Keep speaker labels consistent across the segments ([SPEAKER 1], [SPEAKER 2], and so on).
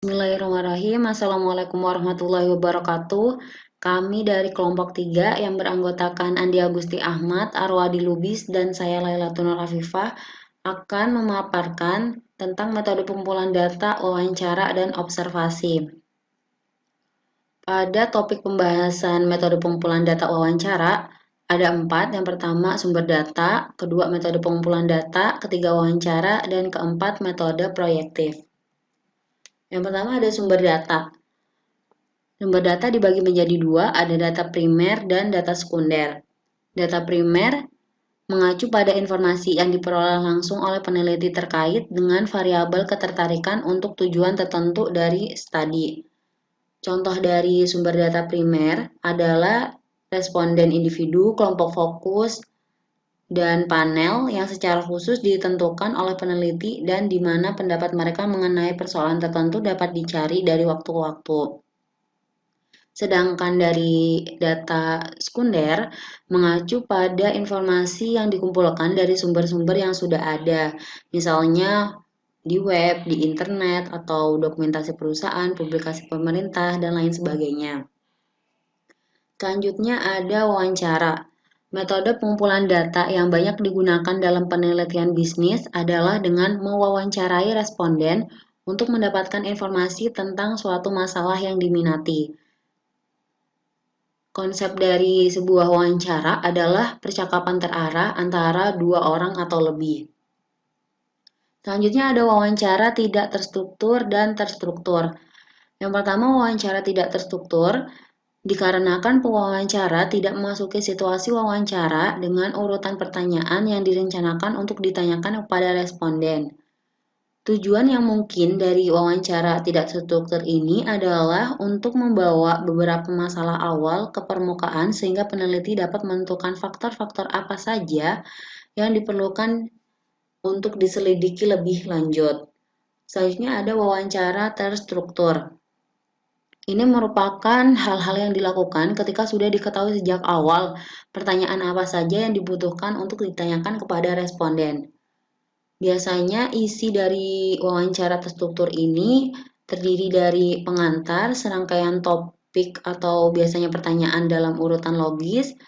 [SPEAKER 1] Bismillahirrahmanirrahim. Assalamualaikum warahmatullahi wabarakatuh. Kami dari kelompok 3 yang beranggotakan Andi Agusti Ahmad, Arwadi Lubis, dan saya Lailatul Nur Afifah akan memaparkan tentang metode pengumpulan data, wawancara, dan observasi. Pada topik pembahasan metode pengumpulan data wawancara, ada 4. Yang pertama, sumber data, kedua, metode pengumpulan data, ketiga, wawancara, dan keempat, metode proyektif. Yang pertama ada sumber data. Sumber data dibagi menjadi 2, ada data primer dan data sekunder. Data primer mengacu pada informasi yang diperoleh langsung oleh peneliti terkait dengan variabel ketertarikan untuk tujuan tertentu dari studi. Contoh dari sumber data primer adalah responden individu, kelompok fokus, dan panel yang secara khusus ditentukan oleh peneliti dan di mana pendapat mereka mengenai persoalan tertentu dapat dicari dari waktu ke waktu. Sedangkan dari data sekunder mengacu pada informasi yang dikumpulkan dari sumber-sumber yang sudah ada, misalnya di web, di internet, atau dokumentasi perusahaan, publikasi pemerintah, dan lain sebagainya. Selanjutnya ada wawancara. Metode pengumpulan data yang banyak digunakan dalam penelitian bisnis adalah dengan mewawancarai responden untuk mendapatkan informasi tentang suatu masalah yang diminati. Konsep dari sebuah wawancara adalah percakapan terarah antara dua orang atau lebih. Selanjutnya ada wawancara tidak terstruktur dan terstruktur. Yang pertama, wawancara tidak terstruktur dikarenakan pewawancara tidak memasuki situasi wawancara dengan urutan pertanyaan yang direncanakan untuk ditanyakan kepada responden. Tujuan yang mungkin dari wawancara tidak terstruktur ini adalah untuk membawa beberapa masalah awal ke permukaan sehingga peneliti dapat menentukan faktor-faktor apa saja yang diperlukan untuk diselidiki lebih lanjut. Selanjutnya ada wawancara terstruktur. Ini merupakan hal-hal yang dilakukan ketika sudah diketahui sejak awal pertanyaan apa saja yang dibutuhkan untuk ditanyakan kepada responden. Biasanya isi dari wawancara terstruktur ini terdiri dari pengantar, serangkaian topik atau biasanya pertanyaan dalam urutan logis,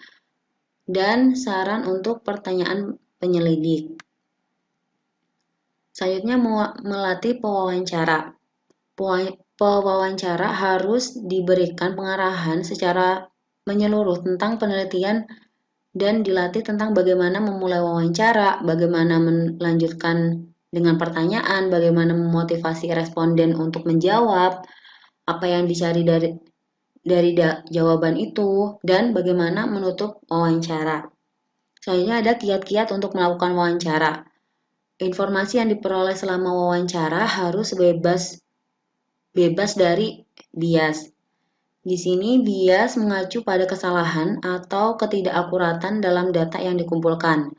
[SPEAKER 1] dan saran untuk pertanyaan penyelidik. Selanjutnya melatih pewawancara. Pewawancara harus diberikan pengarahan secara menyeluruh tentang penelitian dan dilatih tentang bagaimana memulai wawancara, bagaimana melanjutkan dengan pertanyaan, bagaimana memotivasi responden untuk menjawab, apa yang dicari dari jawaban itu, dan bagaimana menutup wawancara. Selanjutnya ada kiat-kiat untuk melakukan wawancara. Informasi yang diperoleh selama wawancara harus bebas dari bias. Di sini bias mengacu pada kesalahan atau ketidakakuratan dalam data yang dikumpulkan.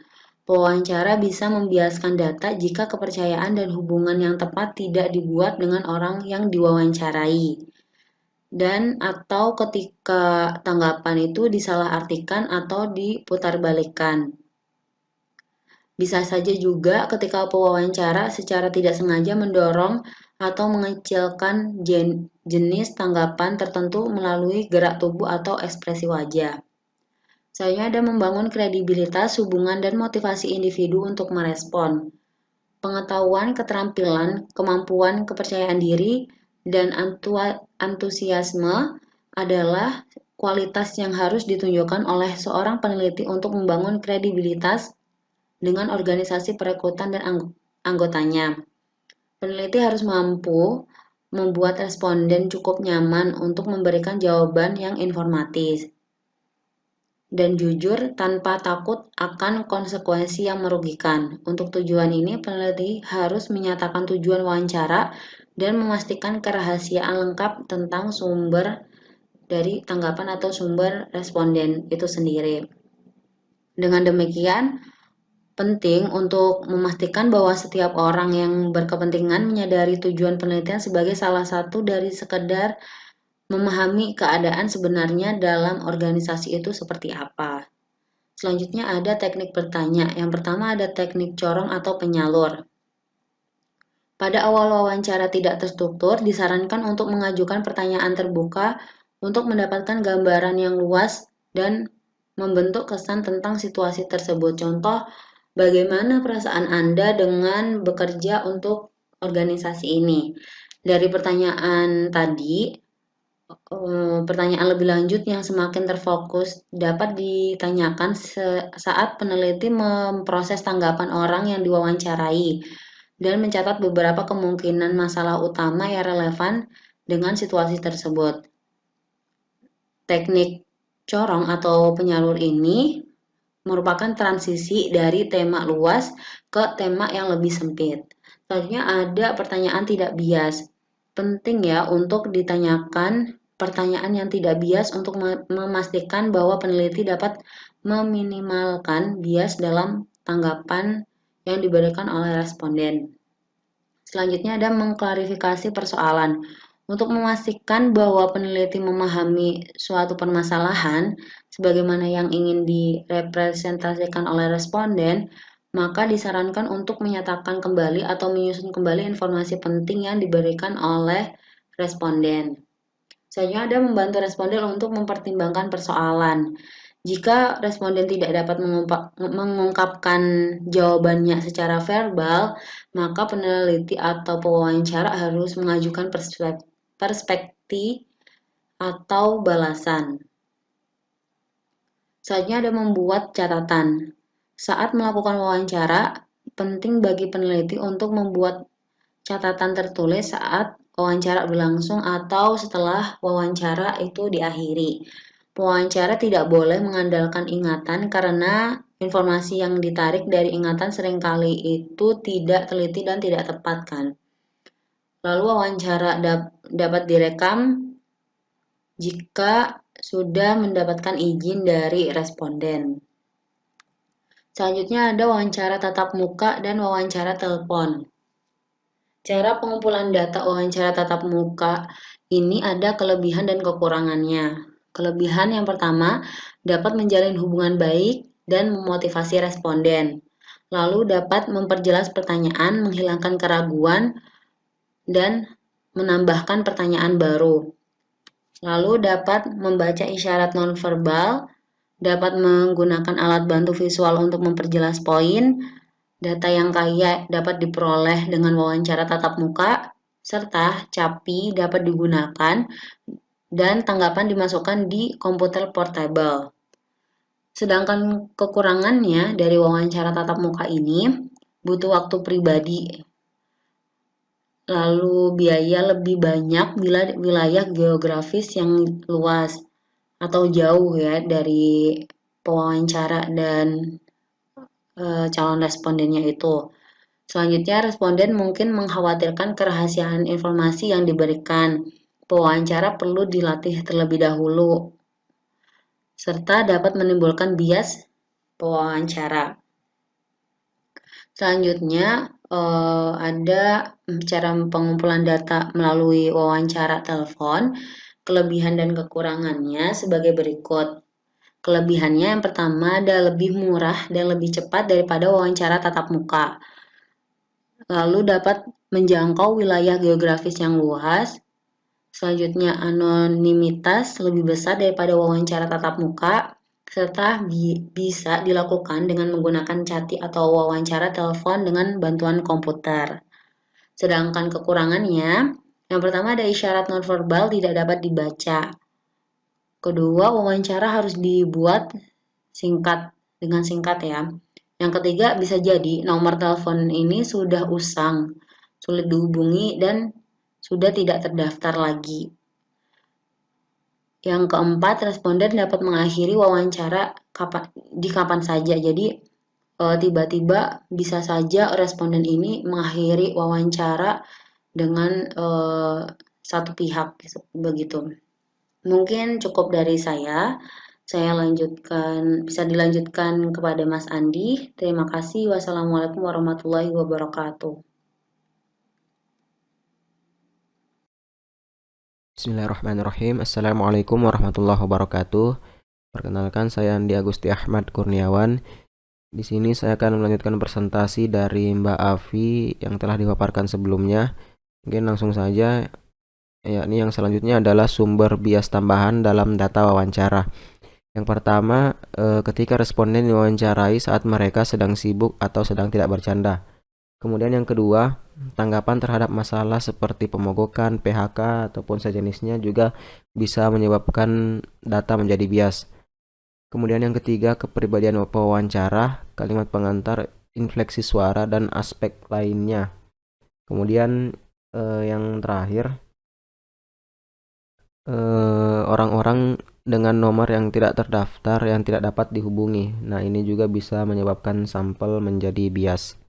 [SPEAKER 1] Pewawancara bisa membiaskan data jika kepercayaan dan hubungan yang tepat tidak dibuat dengan orang yang diwawancarai. Dan atau ketika tanggapan itu disalahartikan atau diputarbalikkan. Bisa saja juga ketika pewawancara secara tidak sengaja mendorong atau mengecilkan jenis tanggapan tertentu melalui gerak tubuh atau ekspresi wajah. Selanjutnya ada membangun kredibilitas, hubungan, dan motivasi individu untuk merespon. Pengetahuan, keterampilan, kemampuan, kepercayaan diri, dan antusiasme adalah kualitas yang harus ditunjukkan oleh seorang peneliti untuk membangun kredibilitas dengan organisasi perekrutan dan anggotanya. Peneliti harus mampu membuat responden cukup nyaman untuk memberikan jawaban yang informatif dan jujur tanpa takut akan konsekuensi yang merugikan. Untuk tujuan ini, peneliti harus menyatakan tujuan wawancara dan memastikan kerahasiaan lengkap tentang sumber dari tanggapan atau sumber responden itu sendiri. Dengan demikian, penting untuk memastikan bahwa setiap orang yang berkepentingan menyadari tujuan penelitian sebagai salah satu dari sekedar memahami keadaan sebenarnya dalam organisasi itu seperti apa. Selanjutnya ada teknik bertanya. Yang pertama ada teknik corong atau penyalur. Pada awal wawancara tidak terstruktur, disarankan untuk mengajukan pertanyaan terbuka untuk mendapatkan gambaran yang luas dan membentuk kesan tentang situasi tersebut. Contoh, bagaimana perasaan Anda dengan bekerja untuk organisasi ini? Dari pertanyaan tadi, pertanyaan lebih lanjut yang semakin terfokus dapat ditanyakan saat peneliti memproses tanggapan orang yang diwawancarai dan mencatat beberapa kemungkinan masalah utama yang relevan dengan situasi tersebut. Teknik corong atau penyalur ini merupakan transisi dari tema luas ke tema yang lebih sempit. Selanjutnya ada pertanyaan tidak bias. Penting ya untuk ditanyakan pertanyaan yang tidak bias untuk memastikan bahwa peneliti dapat meminimalkan bias dalam tanggapan yang diberikan oleh responden. Selanjutnya ada mengklarifikasi persoalan. Untuk memastikan bahwa peneliti memahami suatu permasalahan sebagaimana yang ingin direpresentasikan oleh responden, maka disarankan untuk menyatakan kembali atau menyusun kembali informasi penting yang diberikan oleh responden. Selanjutnya ada membantu responden untuk mempertimbangkan persoalan. Jika responden tidak dapat mengungkapkan jawabannya secara verbal, maka peneliti atau pewawancara harus mengajukan perspektif atau balasan. Selanjutnya ada membuat catatan. Saat melakukan wawancara, penting bagi peneliti untuk membuat catatan tertulis saat wawancara berlangsung atau setelah wawancara itu diakhiri. Pewawancara tidak boleh mengandalkan ingatan karena informasi yang ditarik dari ingatan seringkali itu tidak teliti dan tidak tepat kan. Lalu wawancara dapat direkam jika sudah mendapatkan izin dari responden. Selanjutnya ada wawancara tatap muka dan wawancara telepon. Cara pengumpulan data wawancara tatap muka ini ada kelebihan dan kekurangannya. Kelebihan yang pertama, dapat menjalin hubungan baik dan memotivasi responden. Lalu dapat memperjelas pertanyaan, menghilangkan keraguan, dan menambahkan pertanyaan baru. Lalu dapat membaca isyarat nonverbal, dapat menggunakan alat bantu visual untuk memperjelas poin. Data yang kaya dapat diperoleh dengan wawancara tatap muka, serta CAPI dapat digunakan dan tanggapan dimasukkan di komputer portable. Sedangkan kekurangannya dari wawancara tatap muka ini butuh waktu pribadi, lalu biaya lebih banyak bila wilayah geografis yang luas atau jauh ya dari pewawancara dan calon respondennya itu. Selanjutnya, responden mungkin mengkhawatirkan kerahasiaan informasi yang diberikan. Pewawancara perlu dilatih terlebih dahulu, serta dapat menimbulkan bias pewawancara. Selanjutnya, ada cara pengumpulan data melalui wawancara telepon. Kelebihan dan kekurangannya sebagai berikut. Kelebihannya yang pertama ada lebih murah dan lebih cepat daripada wawancara tatap muka. Lalu dapat menjangkau wilayah geografis yang luas. Selanjutnya anonimitas lebih besar daripada wawancara tatap muka, serta bisa dilakukan dengan menggunakan chatting atau wawancara telepon dengan bantuan komputer. Sedangkan kekurangannya, yang pertama ada isyarat nonverbal tidak dapat dibaca. Kedua, wawancara harus dibuat dengan singkat ya. Yang ketiga, bisa jadi nomor telepon ini sudah usang, sulit dihubungi, dan sudah tidak terdaftar lagi. Yang keempat, responden dapat mengakhiri wawancara kapan saja. Jadi, tiba-tiba bisa saja responden ini mengakhiri wawancara dengan satu pihak, begitu. Mungkin cukup dari saya. Bisa dilanjutkan kepada Mas Andi. Terima kasih. Wassalamualaikum warahmatullahi wabarakatuh.
[SPEAKER 2] Bismillahirrahmanirrahim. Assalamualaikum warahmatullahi wabarakatuh. Perkenalkan, saya Andi Agusti Ahmad Kurniawan Di sini saya akan melanjutkan presentasi dari Mbak Afi yang telah dipaparkan sebelumnya. Mungkin langsung saja, yakni yang selanjutnya adalah sumber bias tambahan dalam data wawancara. Yang pertama, ketika responden diwawancarai saat mereka sedang sibuk atau sedang tidak bercanda. Kemudian yang kedua, tanggapan terhadap masalah seperti pemogokan, PHK, ataupun sejenisnya juga bisa menyebabkan data menjadi bias. Kemudian yang ketiga, kepribadian pewawancara, kalimat pengantar, infleksi suara, dan aspek lainnya. Kemudian yang terakhir, orang-orang dengan nomor yang tidak terdaftar yang tidak dapat dihubungi. Nah, ini juga bisa menyebabkan sampel menjadi bias.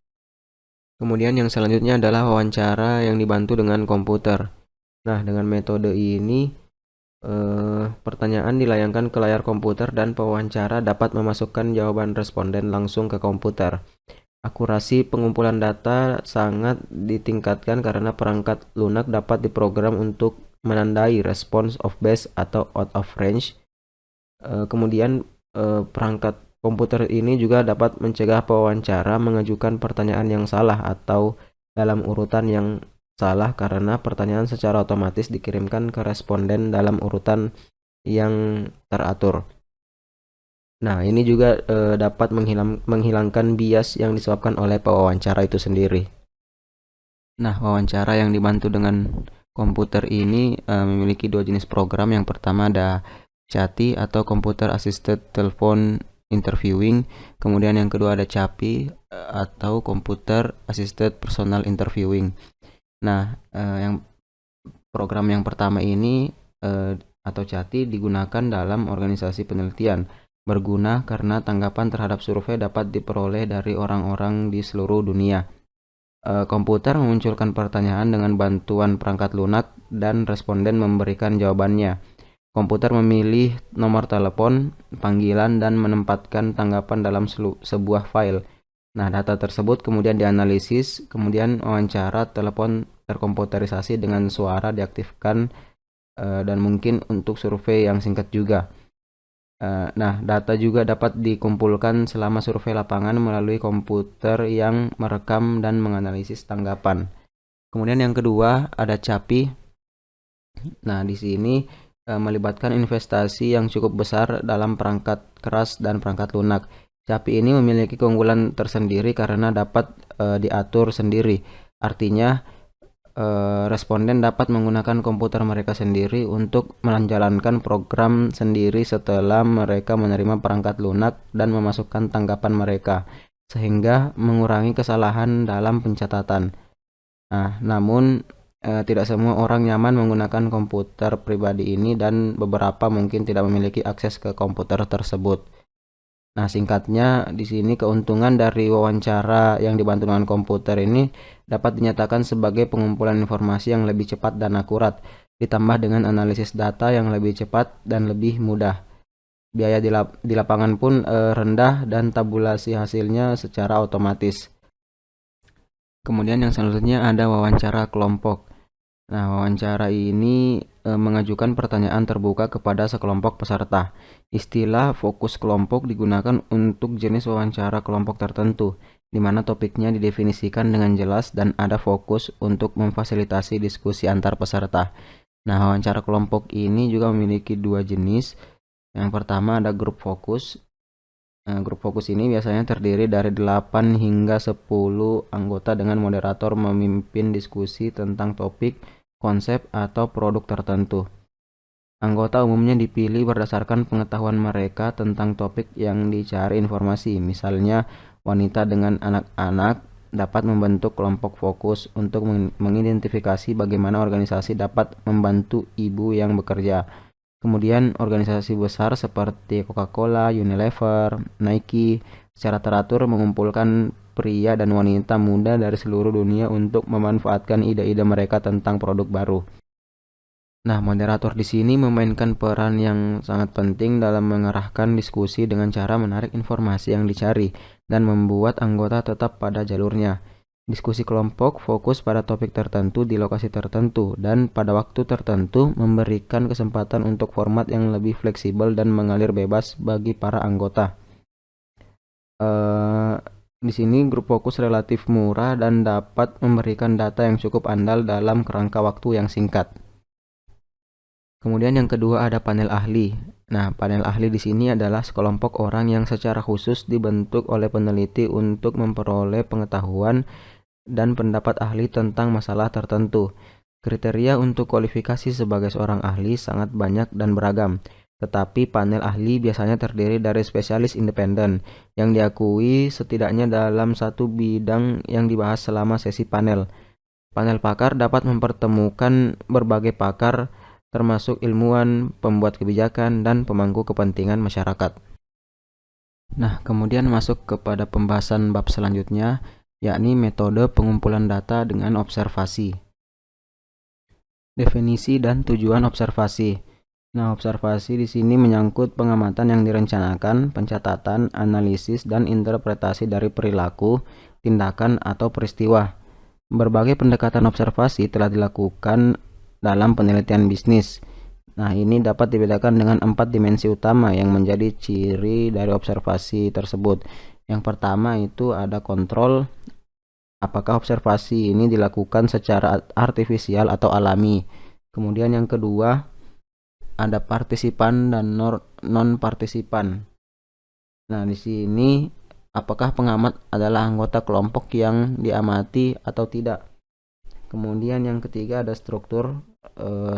[SPEAKER 2] Kemudian yang selanjutnya adalah wawancara yang dibantu dengan komputer. Nah, dengan metode ini pertanyaan dilayangkan ke layar komputer dan pewawancara dapat memasukkan jawaban responden langsung ke komputer. Akurasi pengumpulan data sangat ditingkatkan karena perangkat lunak dapat diprogram untuk menandai response of base atau out of range. Kemudian perangkat komputer ini juga dapat mencegah pewawancara mengajukan pertanyaan yang salah atau dalam urutan yang salah karena pertanyaan secara otomatis dikirimkan ke responden dalam urutan yang teratur. Nah, ini juga dapat menghilangkan bias yang disebabkan oleh pewawancara itu sendiri. Nah, wawancara yang dibantu dengan komputer ini memiliki dua jenis program. Yang pertama ada CATI atau Computer Assisted Telephone Interviewing. Kemudian yang kedua ada CAPI atau Computer Assisted Personal Interviewing. Nah, yang program yang pertama ini atau CATI digunakan dalam organisasi penelitian. Berguna karena tanggapan terhadap survei dapat diperoleh dari orang-orang di seluruh dunia. Komputer memunculkan pertanyaan dengan bantuan perangkat lunak dan responden memberikan jawabannya. Komputer memilih nomor telepon, panggilan, dan menempatkan tanggapan dalam sebuah file. Nah, data tersebut kemudian dianalisis, kemudian wawancara telepon terkomputerisasi dengan suara diaktifkan dan mungkin untuk survei yang singkat juga. Nah, data juga dapat dikumpulkan selama survei lapangan melalui komputer yang merekam dan menganalisis tanggapan. Kemudian yang kedua ada CAPI. Nah, di sini melibatkan investasi yang cukup besar dalam perangkat keras dan perangkat lunak. CAPI ini memiliki keunggulan tersendiri karena dapat diatur sendiri. Artinya responden dapat menggunakan komputer mereka sendiri untuk menjalankan program sendiri setelah mereka menerima perangkat lunak dan memasukkan tanggapan mereka, sehingga mengurangi kesalahan dalam pencatatan. Nah, namun tidak semua orang nyaman menggunakan komputer pribadi ini dan beberapa mungkin tidak memiliki akses ke komputer tersebut. Nah, singkatnya di sini keuntungan dari wawancara yang dibantu dengan komputer ini dapat dinyatakan sebagai pengumpulan informasi yang lebih cepat dan akurat, ditambah dengan analisis data yang lebih cepat dan lebih mudah. Biaya di lapangan pun rendah dan tabulasi hasilnya secara otomatis. Kemudian yang selanjutnya ada wawancara kelompok. Nah, wawancara ini mengajukan pertanyaan terbuka kepada sekelompok peserta. Istilah fokus kelompok digunakan untuk jenis wawancara kelompok tertentu, di mana topiknya didefinisikan dengan jelas dan ada fokus untuk memfasilitasi diskusi antar peserta. Nah, wawancara kelompok ini juga memiliki dua jenis. Yang pertama ada grup fokus. Grup fokus ini biasanya terdiri dari 8 hingga 10 anggota dengan moderator memimpin diskusi tentang topik, konsep, atau produk tertentu. Anggota umumnya dipilih berdasarkan pengetahuan mereka tentang topik yang dicari informasi. Misalnya, wanita dengan anak-anak dapat membentuk kelompok fokus untuk mengidentifikasi bagaimana organisasi dapat membantu ibu yang bekerja. Kemudian organisasi besar seperti Coca-Cola, Unilever, Nike secara teratur mengumpulkan pria dan wanita muda dari seluruh dunia untuk memanfaatkan ide-ide mereka tentang produk baru. Nah, moderator di sini memainkan peran yang sangat penting dalam mengarahkan diskusi dengan cara menarik informasi yang dicari dan membuat anggota tetap pada jalurnya. Diskusi kelompok fokus pada topik tertentu di lokasi tertentu dan pada waktu tertentu memberikan kesempatan untuk format yang lebih fleksibel dan mengalir bebas bagi para anggota. Di sini grup fokus relatif murah dan dapat memberikan data yang cukup andal dalam kerangka waktu yang singkat. Kemudian yang kedua ada panel ahli. Nah, panel ahli di sini adalah sekelompok orang yang secara khusus dibentuk oleh peneliti untuk memperoleh pengetahuan dan pendapat ahli tentang masalah tertentu. Kriteria untuk kualifikasi sebagai seorang ahli sangat banyak dan beragam, tetapi panel ahli biasanya terdiri dari spesialis independen yang diakui setidaknya dalam satu bidang yang dibahas selama sesi panel. Panel pakar dapat mempertemukan berbagai pakar, termasuk ilmuwan, pembuat kebijakan, dan pemangku kepentingan masyarakat. Nah, kemudian masuk kepada pembahasan bab selanjutnya, yakni metode pengumpulan data dengan observasi. Definisi dan tujuan observasi. Nah, observasi di sini menyangkut pengamatan yang direncanakan, pencatatan, analisis, dan interpretasi dari perilaku, tindakan, atau peristiwa. Berbagai pendekatan observasi telah dilakukan dalam penelitian bisnis. Nah, ini dapat dibedakan dengan 4 dimensi utama yang menjadi ciri dari observasi tersebut. Yang pertama itu ada kontrol. Apakah observasi ini dilakukan secara artifisial atau alami? Kemudian yang kedua, ada partisipan dan non-partisipan. Nah, di sini apakah pengamat adalah anggota kelompok yang diamati atau tidak? Kemudian yang ketiga ada struktur,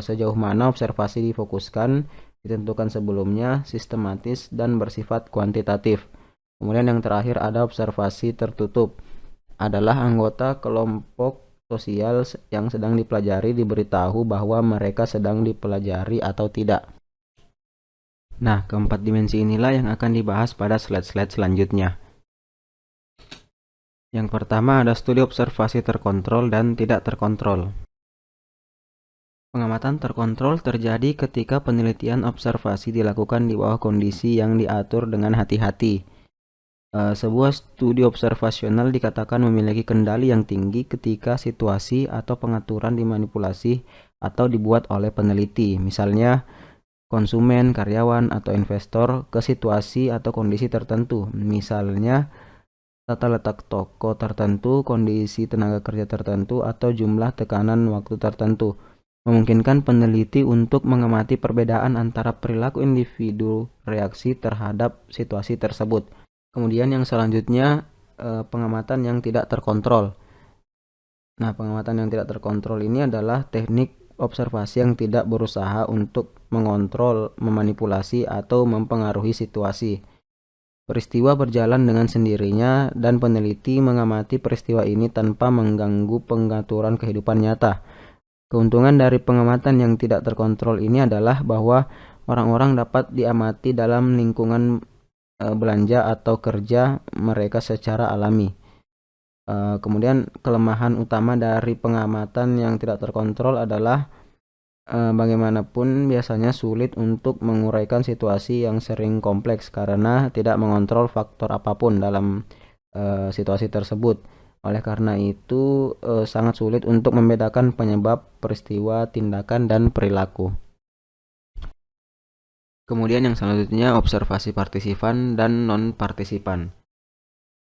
[SPEAKER 2] sejauh mana observasi difokuskan, ditentukan sebelumnya, sistematis, dan bersifat kuantitatif. Kemudian yang terakhir ada observasi tertutup, adalah anggota kelompok sosial yang sedang dipelajari diberitahu bahwa mereka sedang dipelajari atau tidak. Nah, keempat dimensi inilah yang akan dibahas pada slide-slide selanjutnya. Yang pertama ada studi observasi terkontrol dan tidak terkontrol. Pengamatan terkontrol terjadi ketika penelitian observasi dilakukan di bawah kondisi yang diatur dengan hati-hati. Sebuah studi observasional dikatakan memiliki kendali yang tinggi ketika situasi atau pengaturan dimanipulasi atau dibuat oleh peneliti, misalnya konsumen, karyawan, atau investor ke situasi atau kondisi tertentu, misalnya tata letak toko tertentu, kondisi tenaga kerja tertentu, atau jumlah tekanan waktu tertentu, memungkinkan peneliti untuk mengamati perbedaan antara perilaku individu reaksi terhadap situasi tersebut. Kemudian yang selanjutnya pengamatan yang tidak terkontrol. Nah, pengamatan yang tidak terkontrol ini adalah teknik observasi yang tidak berusaha untuk mengontrol, memanipulasi, atau mempengaruhi situasi. Peristiwa berjalan dengan sendirinya dan peneliti mengamati peristiwa ini tanpa mengganggu pengaturan kehidupan nyata. Keuntungan dari pengamatan yang tidak terkontrol ini adalah bahwa orang-orang dapat diamati dalam lingkungan belanja atau kerja mereka secara alami. Kemudian kelemahan utama dari pengamatan yang tidak terkontrol adalah bagaimanapun biasanya sulit untuk menguraikan situasi yang sering kompleks karena tidak mengontrol faktor apapun dalam situasi tersebut. Oleh karena itu sangat sulit untuk membedakan penyebab, peristiwa, tindakan, dan perilaku. Kemudian yang selanjutnya observasi partisipan dan non-partisipan.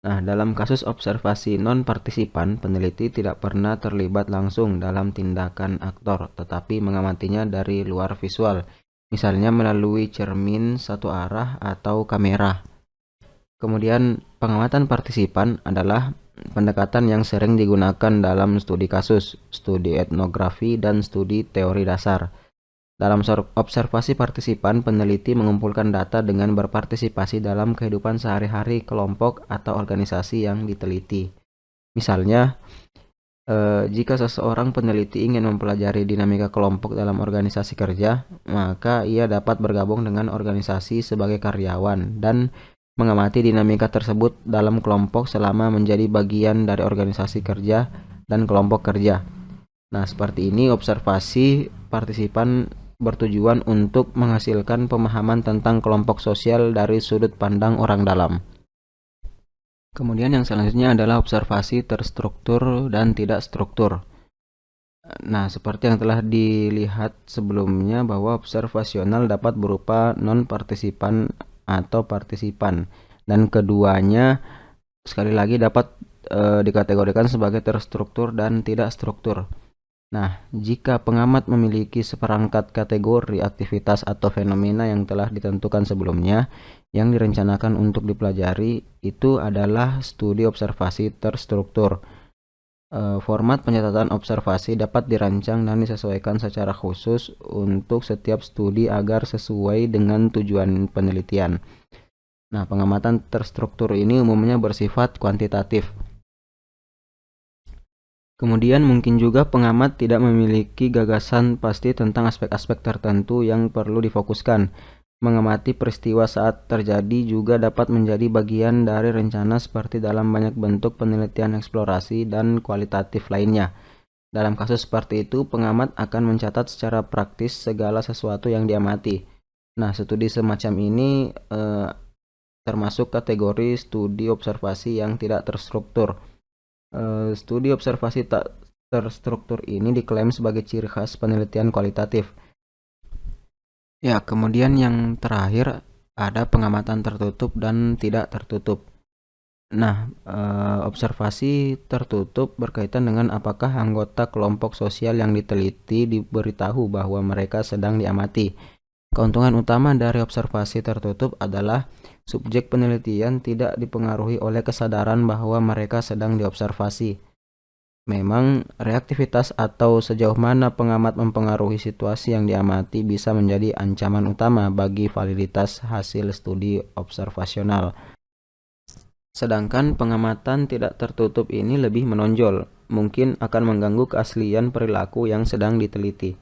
[SPEAKER 2] Nah, dalam kasus observasi non-partisipan, peneliti tidak pernah terlibat langsung dalam tindakan aktor, tetapi mengamatinya dari luar visual, misalnya melalui cermin satu arah atau kamera. Kemudian pengamatan partisipan adalah pendekatan yang sering digunakan dalam studi kasus, studi etnografi, dan studi teori dasar. Dalam observasi partisipan, peneliti mengumpulkan data dengan berpartisipasi dalam kehidupan sehari-hari kelompok atau organisasi yang diteliti. Misalnya, jika seseorang peneliti ingin mempelajari dinamika kelompok dalam organisasi kerja, maka ia dapat bergabung dengan organisasi sebagai karyawan dan mengamati dinamika tersebut dalam kelompok selama menjadi bagian dari organisasi kerja dan kelompok kerja. Nah, seperti ini observasi partisipan bertujuan untuk menghasilkan pemahaman tentang kelompok sosial dari sudut pandang orang dalam. Kemudian yang selanjutnya adalah observasi terstruktur dan tidak struktur. Nah, seperti yang telah dilihat sebelumnya bahwa observasional dapat berupa non-partisipan atau partisipan. dan keduanya sekali lagi dapat dikategorikan sebagai terstruktur dan tidak struktur. Nah, jika pengamat memiliki seperangkat kategori aktivitas atau fenomena yang telah ditentukan sebelumnya, yang direncanakan untuk dipelajari itu adalah studi observasi terstruktur. Format pencatatan observasi dapat dirancang dan disesuaikan secara khusus untuk setiap studi agar sesuai dengan tujuan penelitian. Nah, pengamatan terstruktur ini umumnya bersifat kuantitatif. Kemudian mungkin juga pengamat tidak memiliki gagasan pasti tentang aspek-aspek tertentu yang perlu difokuskan. Mengamati peristiwa saat terjadi juga dapat menjadi bagian dari rencana seperti dalam banyak bentuk penelitian eksplorasi dan kualitatif lainnya. Dalam kasus seperti itu, pengamat akan mencatat secara praktis segala sesuatu yang diamati. Nah, studi semacam ini termasuk kategori studi observasi yang tidak terstruktur. Studi observasi tak terstruktur ini diklaim sebagai ciri khas penelitian kualitatif. Ya, kemudian yang terakhir ada pengamatan tertutup dan tidak tertutup. Nah, observasi tertutup berkaitan dengan apakah anggota kelompok sosial yang diteliti diberitahu bahwa mereka sedang diamati. Keuntungan utama dari observasi tertutup adalah subjek penelitian tidak dipengaruhi oleh kesadaran bahwa mereka sedang diobservasi. Memang, reaktivitas atau sejauh mana pengamat mempengaruhi situasi yang diamati bisa menjadi ancaman utama bagi validitas hasil studi observasional. Sedangkan pengamatan tidak tertutup ini lebih menonjol, mungkin akan mengganggu keaslian perilaku yang sedang diteliti.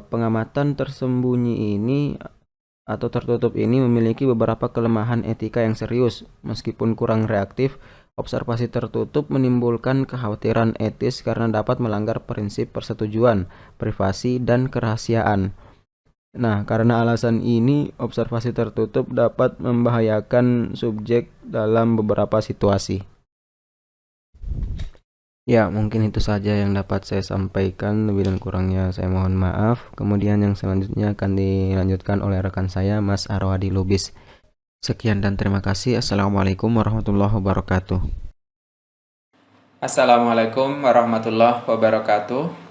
[SPEAKER 2] Pengamatan tersembunyi ini atau tertutup ini memiliki beberapa kelemahan etika yang serius. Meskipun kurang reaktif, observasi tertutup menimbulkan kekhawatiran etis karena dapat melanggar prinsip persetujuan, privasi, dan kerahasiaan. Nah, karena alasan ini, observasi tertutup dapat membahayakan subjek dalam beberapa situasi. Ya, mungkin itu saja yang dapat saya sampaikan. Lebih dan kurangnya saya mohon maaf. Kemudian yang selanjutnya akan dilanjutkan oleh rekan saya, Mas Arwadi Lubis. Sekian dan terima kasih. Assalamualaikum warahmatullahi wabarakatuh.
[SPEAKER 3] Assalamualaikum warahmatullahi wabarakatuh.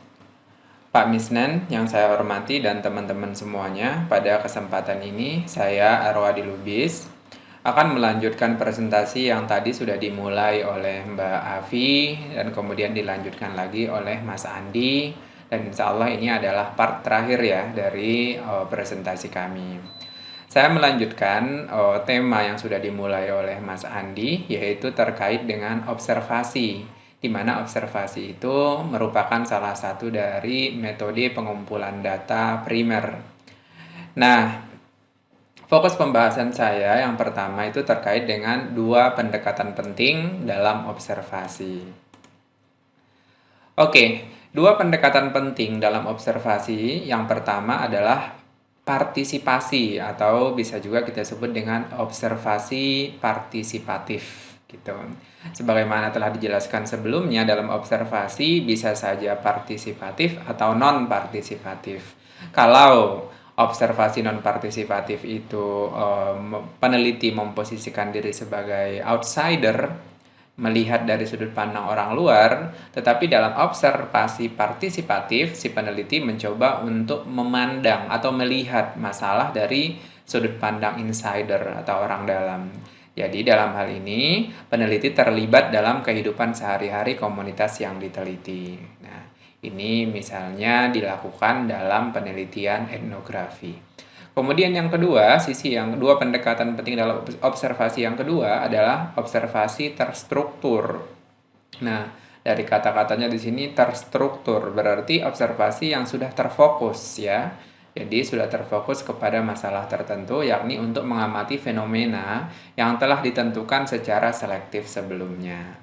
[SPEAKER 3] Pak Misnan yang saya hormati dan teman-teman semuanya, pada kesempatan ini saya Arwadi Lubis akan melanjutkan presentasi yang tadi sudah dimulai oleh Mbak Afi dan kemudian dilanjutkan lagi oleh Mas Andi, dan insya Allah ini adalah part terakhir ya dari presentasi kami. Saya melanjutkan tema yang sudah dimulai oleh Mas Andi, yaitu terkait dengan observasi, di mana observasi itu merupakan salah satu dari metode pengumpulan data primer. Nah, fokus pembahasan saya yang pertama itu terkait dengan dua pendekatan penting dalam observasi. Oke, dua pendekatan penting dalam observasi. Yang pertama adalah partisipasi, atau bisa juga kita sebut dengan observasi partisipatif gitu. Sebagaimana telah dijelaskan sebelumnya, dalam observasi bisa saja partisipatif atau non partisipatif. Kalau observasi non partisipatif itu peneliti memposisikan diri sebagai outsider, melihat dari sudut pandang orang luar, tetapi dalam observasi partisipatif, si peneliti mencoba untuk memandang atau melihat masalah dari sudut pandang insider atau orang dalam. Jadi dalam hal ini, peneliti terlibat dalam kehidupan sehari-hari komunitas yang diteliti. Nah, ini misalnya dilakukan dalam penelitian etnografi. Kemudian yang kedua, sisi yang kedua, pendekatan penting dalam observasi yang kedua adalah observasi terstruktur. Nah, dari kata-katanya di sini terstruktur berarti observasi yang sudah terfokus ya. Jadi sudah terfokus kepada masalah tertentu, yakni untuk mengamati fenomena yang telah ditentukan secara selektif sebelumnya.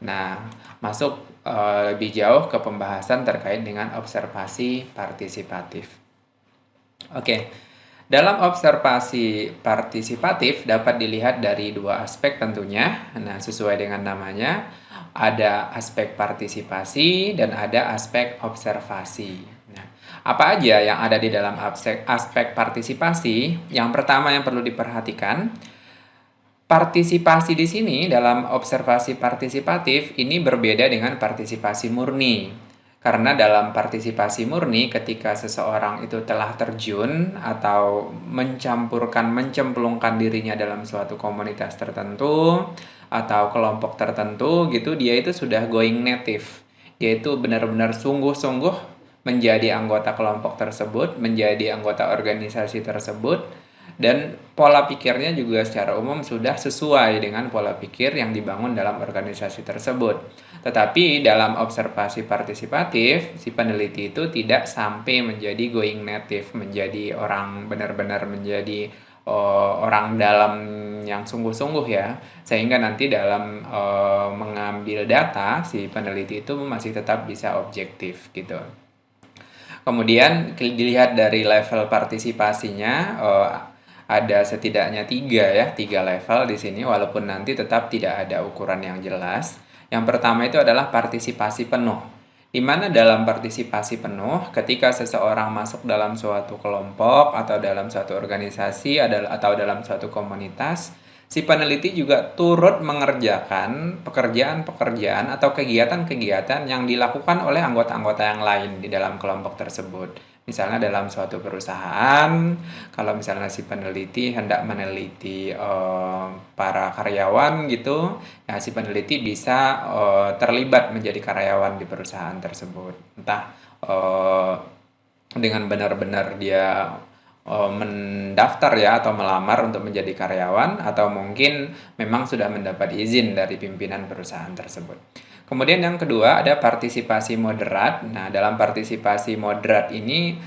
[SPEAKER 3] Nah, masuk lebih jauh ke pembahasan terkait dengan observasi partisipatif. Oke. Dalam observasi partisipatif dapat dilihat dari dua aspek tentunya. Nah, sesuai dengan namanya, ada aspek partisipasi dan ada aspek observasi. Nah, apa aja yang ada di dalam aspek partisipasi? Yang pertama yang perlu diperhatikan, Partisipasi di sini dalam observasi partisipatif ini berbeda dengan partisipasi murni. Karena dalam partisipasi murni ketika seseorang itu telah terjun atau mencemplungkan dirinya dalam suatu komunitas tertentu atau kelompok tertentu gitu, dia itu sudah going native. Dia itu benar-benar sungguh-sungguh menjadi anggota kelompok tersebut, menjadi anggota organisasi tersebut, dan pola pikirnya juga secara umum sudah sesuai dengan pola pikir yang dibangun dalam organisasi tersebut. Tetapi dalam observasi partisipatif, si peneliti itu tidak sampai menjadi going native, menjadi orang benar-benar menjadi orang dalam yang sungguh-sungguh ya, sehingga nanti dalam mengambil data si peneliti itu masih tetap bisa objektif gitu. Kemudian dilihat dari level partisipasinya, ada setidaknya tiga level di sini, walaupun nanti tetap tidak ada ukuran yang jelas. Yang pertama itu adalah partisipasi penuh, di mana dalam partisipasi penuh, ketika seseorang masuk dalam suatu kelompok atau dalam suatu organisasi atau dalam suatu komunitas, si peneliti juga turut mengerjakan pekerjaan-pekerjaan atau kegiatan-kegiatan yang dilakukan oleh anggota-anggota yang lain di dalam kelompok tersebut. Misalnya dalam suatu perusahaan, kalau misalnya si peneliti hendak meneliti para karyawan gitu, ya si peneliti bisa terlibat menjadi karyawan di perusahaan tersebut. Entah dengan benar-benar dia mendaftar ya atau melamar untuk menjadi karyawan, atau mungkin memang sudah mendapat izin dari pimpinan perusahaan tersebut. Kemudian yang kedua ada partisipasi moderat. Nah, dalam partisipasi moderat ini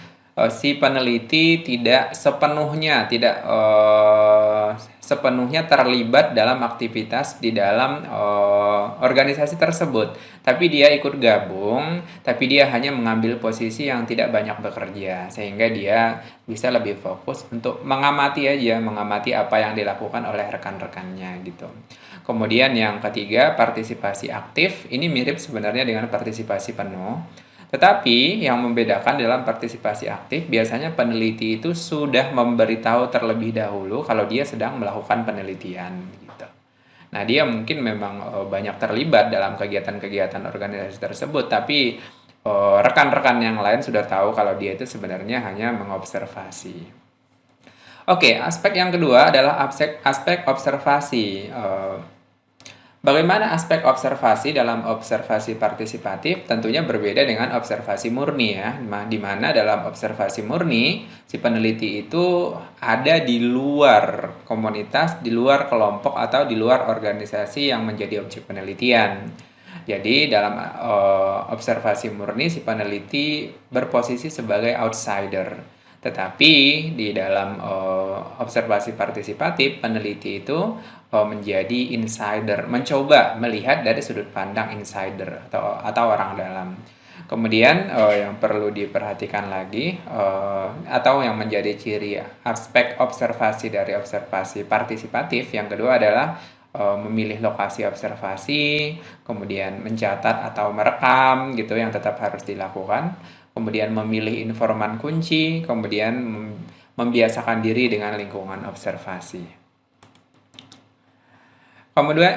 [SPEAKER 3] si peneliti tidak sepenuhnya terlibat dalam aktivitas di dalam organisasi tersebut, tapi dia ikut gabung, tapi dia hanya mengambil posisi yang tidak banyak bekerja, sehingga dia bisa lebih fokus untuk mengamati apa yang dilakukan oleh rekan-rekannya gitu. Kemudian yang ketiga, partisipasi aktif. Ini mirip sebenarnya dengan partisipasi penuh. Tetapi yang membedakan dalam partisipasi aktif, biasanya peneliti itu sudah memberitahu terlebih dahulu kalau dia sedang melakukan penelitian gitu. Nah, dia mungkin memang banyak terlibat dalam kegiatan-kegiatan organisasi tersebut, tapi rekan-rekan yang lain sudah tahu kalau dia itu sebenarnya hanya mengobservasi. Oke, aspek yang kedua adalah aspek observasi. Bagaimana aspek observasi dalam observasi partisipatif? Tentunya berbeda dengan observasi murni ya, di mana dalam observasi murni si peneliti itu ada di luar komunitas, di luar kelompok atau di luar organisasi yang menjadi objek penelitian. Jadi dalam observasi murni si peneliti berposisi sebagai outsider. Tetapi di dalam observasi partisipatif, peneliti itu menjadi insider, mencoba melihat dari sudut pandang insider atau orang dalam. Kemudian yang perlu diperhatikan lagi atau yang menjadi ciri aspek observasi dari observasi partisipatif yang kedua adalah memilih lokasi observasi, kemudian mencatat atau merekam gitu yang tetap harus dilakukan, kemudian memilih informan kunci, kemudian membiasakan diri dengan lingkungan observasi.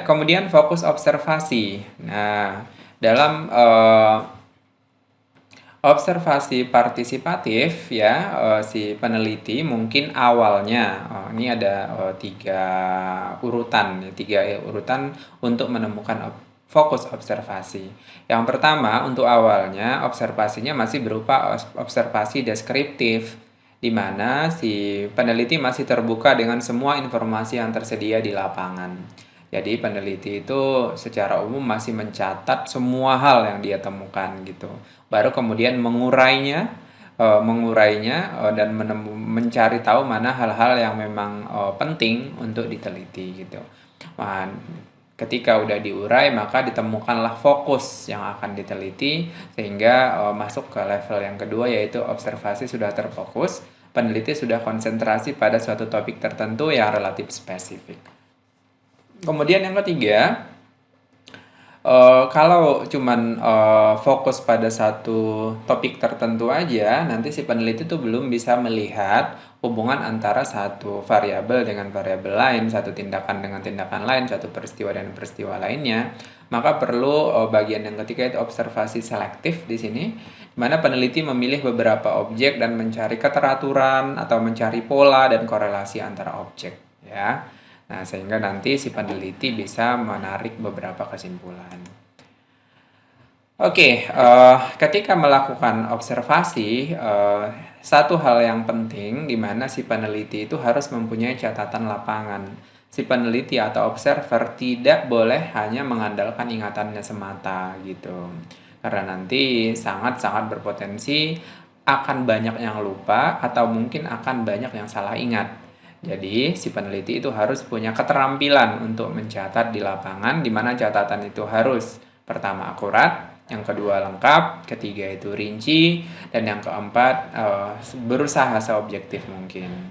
[SPEAKER 3] Kemudian fokus observasi. Nah, dalam observasi partisipatif ya, si peneliti mungkin awalnya ini ada tiga urutan untuk menemukan fokus observasi. Yang pertama, untuk awalnya observasinya masih berupa observasi deskriptif, di mana si peneliti masih terbuka dengan semua informasi yang tersedia di lapangan. Jadi peneliti itu secara umum masih mencatat semua hal yang dia temukan gitu. Baru kemudian mengurainya dan mencari tahu mana hal-hal yang memang penting untuk diteliti gitu. Nah, ketika udah diurai maka ditemukanlah fokus yang akan diteliti sehingga masuk ke level yang kedua yaitu observasi sudah terfokus, peneliti sudah konsentrasi pada suatu topik tertentu yang relatif spesifik. Kemudian yang ketiga, Kalau cuman fokus pada satu topik tertentu aja, nanti si peneliti tuh belum bisa melihat hubungan antara satu variabel dengan variabel lain, satu tindakan dengan tindakan lain, satu peristiwa dengan peristiwa lainnya. Maka perlu bagian yang ketiga itu observasi selektif di sini, di mana peneliti memilih beberapa objek dan mencari keteraturan atau mencari pola dan korelasi antara objek, ya. Nah, sehingga nanti si peneliti bisa menarik beberapa kesimpulan. Oke, ketika melakukan observasi, satu hal yang penting di mana si peneliti itu harus mempunyai catatan lapangan. Si peneliti atau observer tidak boleh hanya mengandalkan ingatannya semata gitu. Karena nanti sangat-sangat berpotensi akan banyak yang lupa atau mungkin akan banyak yang salah ingat. Jadi, si peneliti itu harus punya keterampilan untuk mencatat di lapangan, di mana catatan itu harus pertama akurat, yang kedua lengkap, ketiga itu rinci, dan yang keempat berusaha seobjektif mungkin.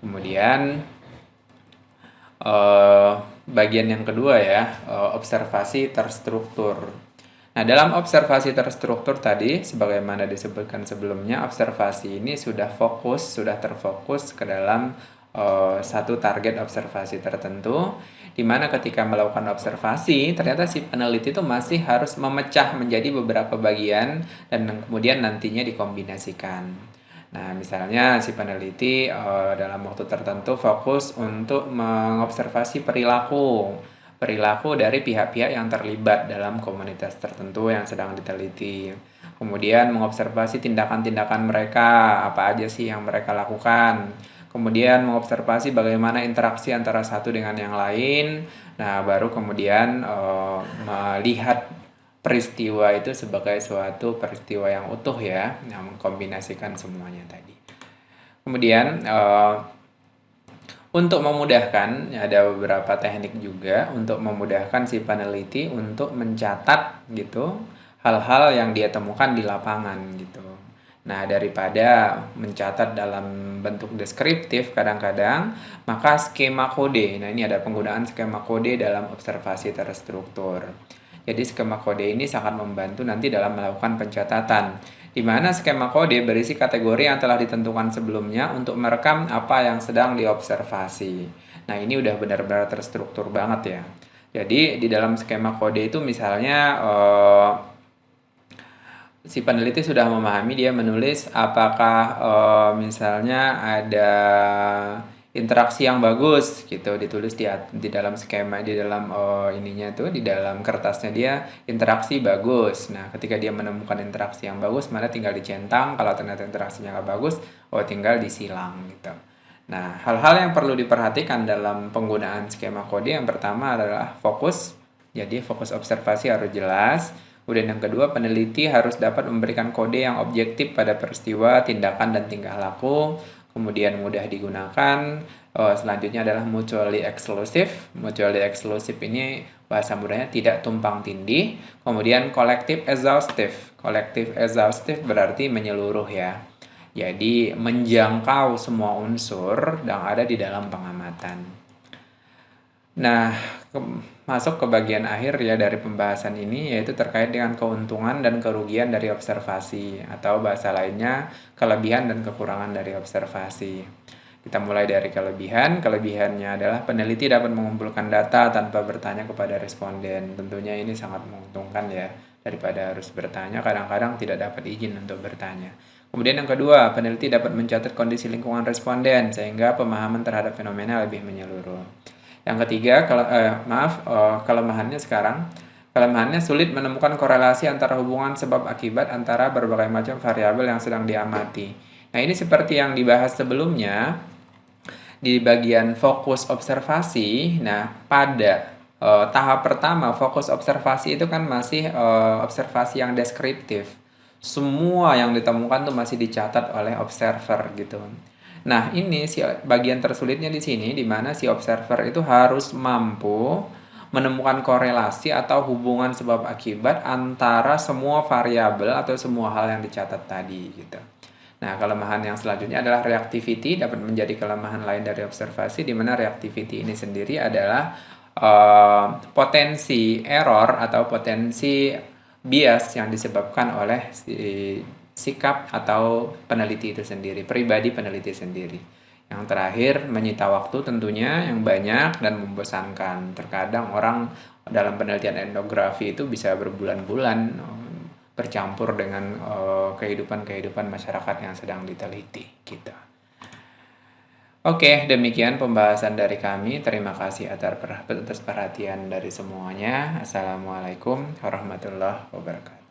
[SPEAKER 3] Kemudian bagian yang kedua ya, observasi terstruktur. Nah, dalam observasi terstruktur tadi, sebagaimana disebutkan sebelumnya, observasi ini sudah terfokus ke dalam satu target observasi tertentu, di mana ketika melakukan observasi, ternyata si peneliti itu masih harus memecah menjadi beberapa bagian dan kemudian nantinya dikombinasikan. Nah, misalnya si peneliti dalam waktu tertentu fokus untuk mengobservasi perilaku dari pihak-pihak yang terlibat dalam komunitas tertentu yang sedang diteliti. Kemudian mengobservasi tindakan-tindakan mereka, apa aja sih yang mereka lakukan. Kemudian mengobservasi bagaimana interaksi antara satu dengan yang lain. Nah, baru kemudian melihat peristiwa itu sebagai suatu peristiwa yang utuh ya, yang mengkombinasikan semuanya tadi. Kemudian untuk memudahkan, ada beberapa teknik juga untuk memudahkan si peneliti untuk mencatat gitu hal-hal yang dia temukan di lapangan gitu. Nah, daripada mencatat dalam bentuk deskriptif kadang-kadang, maka skema kode. Nah, ini ada penggunaan skema kode dalam observasi terstruktur. Jadi skema kode ini sangat membantu nanti dalam melakukan pencatatan, di mana skema kode berisi kategori yang telah ditentukan sebelumnya untuk merekam apa yang sedang diobservasi. Nah, ini udah benar-benar terstruktur banget ya. Jadi di dalam skema kode itu misalnya si peneliti sudah memahami, dia menulis apakah misalnya ada interaksi yang bagus gitu, ditulis di dalam skema, di dalam ininya tuh, di dalam kertasnya dia interaksi bagus. Nah, ketika dia menemukan interaksi yang bagus, mana tinggal dicentang. Kalau ternyata interaksinya nggak bagus, tinggal disilang gitu. Nah, hal-hal yang perlu diperhatikan dalam penggunaan skema kode yang pertama adalah fokus. Jadi fokus observasi harus jelas. Kemudian yang kedua, peneliti harus dapat memberikan kode yang objektif pada peristiwa, tindakan, dan tingkah laku. Kemudian mudah digunakan. Selanjutnya adalah mutually exclusive. Mutually exclusive ini bahasa mudahnya tidak tumpang tindih. Kemudian collective exhaustive. Collective exhaustive berarti menyeluruh ya. Jadi menjangkau semua unsur yang ada di dalam pengamatan. Nah, masuk ke bagian akhir ya dari pembahasan ini, yaitu terkait dengan keuntungan dan kerugian dari observasi, atau bahasa lainnya kelebihan dan kekurangan dari observasi. Kita mulai dari kelebihan. Kelebihannya adalah peneliti dapat mengumpulkan data tanpa bertanya kepada responden. Tentunya ini sangat menguntungkan ya, daripada harus bertanya, kadang-kadang tidak dapat izin untuk bertanya. Kemudian yang kedua, peneliti dapat mencatat kondisi lingkungan responden sehingga pemahaman terhadap fenomena lebih menyeluruh. Yang ketiga, kelemahannya sekarang. Kelemahannya sulit menemukan korelasi antara hubungan sebab akibat antara berbagai macam variabel yang sedang diamati. Nah, ini seperti yang dibahas sebelumnya di bagian fokus observasi. Nah, pada tahap pertama fokus observasi itu kan masih observasi yang deskriptif. Semua yang ditemukan tuh masih dicatat oleh observer gitu. Nah, ini si bagian tersulitnya di sini, di mana si observer itu harus mampu menemukan korelasi atau hubungan sebab akibat antara semua variabel atau semua hal yang dicatat tadi gitu. Nah, kelemahan yang selanjutnya adalah reactivity, dapat menjadi kelemahan lain dari observasi, di mana reactivity ini sendiri adalah potensi error atau potensi bias yang disebabkan oleh sikap atau peneliti itu sendiri, pribadi peneliti sendiri. Yang terakhir, menyita waktu tentunya yang banyak dan membosankan. Terkadang orang dalam penelitian etnografi itu bisa berbulan-bulan bercampur dengan kehidupan-kehidupan masyarakat yang sedang diteliti gitu. Oke, demikian pembahasan dari kami. Terima kasih atas perhatian dari semuanya. Assalamualaikum warahmatullahi wabarakatuh.